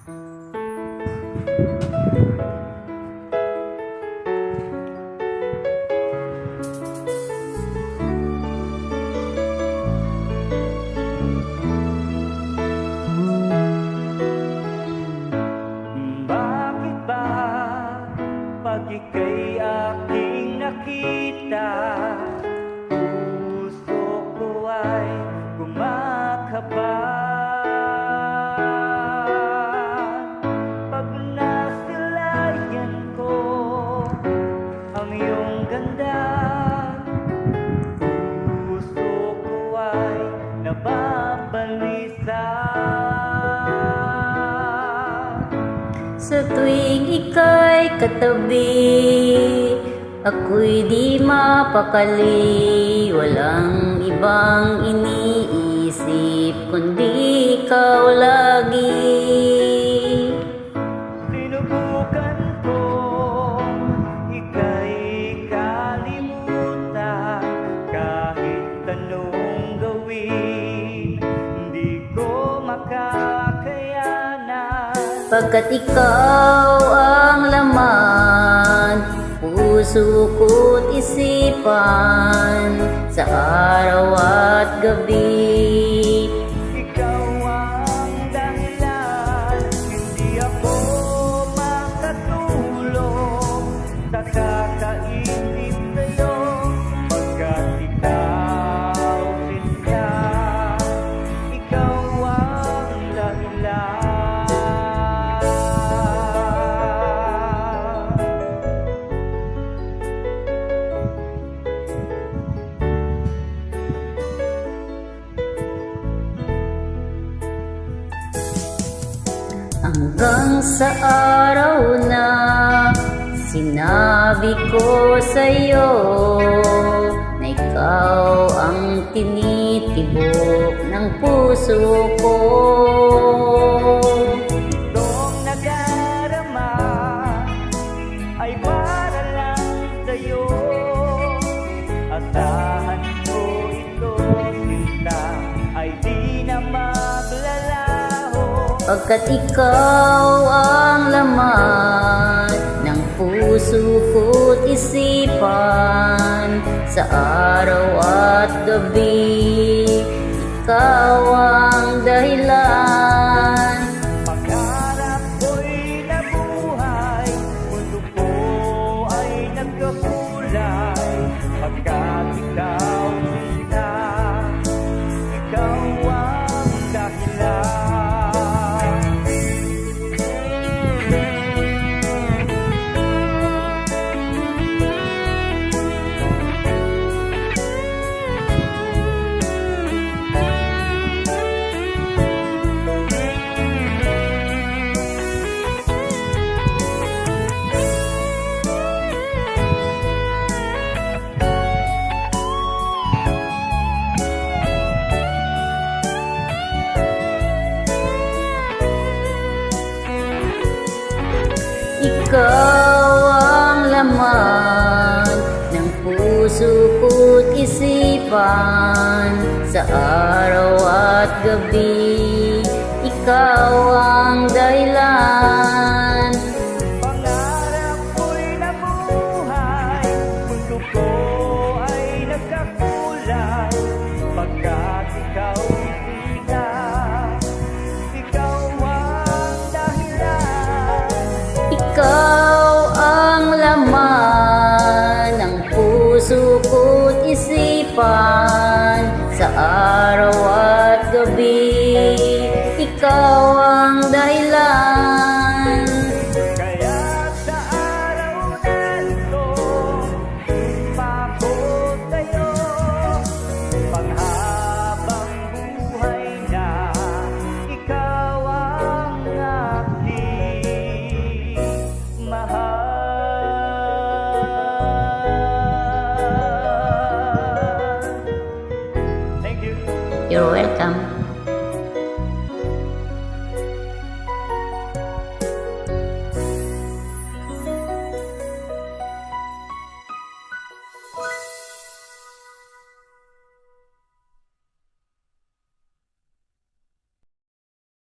Bakit ba pag ika'y aking nakita, puso ko ay kumakaba? Pag nasilayan ko ang iyong ganda, puso ko ay nababalisa. Sa tuwing ika'y katabi, ako'y di mapakali. Walang ibang iniisip kundi ikaw lagi. Sinubukan ko ika'y kalimutan, kahit anong gawin hindi ko makakayanan. Pagkat ikaw ang laman, puso ko't isipan, sa araw at gabi. Ikaw ang dahilan, hindi ako makatulog sa kakaisip sa'yo, pagkat ikaw siya, ikaw ang dahilan. Hanggang sa araw na sinabi ko sa'yo na ikaw ang tinitibok ng puso ko. Itong nadarama ay para lang sa'yo, asahan ko ito, sinta ay di na maglalaho. Pagkat ikaw ang laman ng puso ko't isipan, sa araw at gabi, ikaw ang dahilan. Pagharap ko'y nabuhay, mundo ko ay nagkakulay, pagkat ikaw sila, ikaw ang dahilan. Ikaw ang laman ng puso ko't isipan, sa araw at gabi, ikaw ang dahilan. Pangarap ko'y nabuhay, mundo ko ay nagkakulay, pagkat ikaw sila, ikaw ang dahilan. Ikaw ang laman ng puso ko't isipan, sa araw at gabi, ikaw ang dahilan. Kaya sa araw na ito, pa ko sa'yo, panghabang buhay na, ikaw ang aking mahal. You're welcome.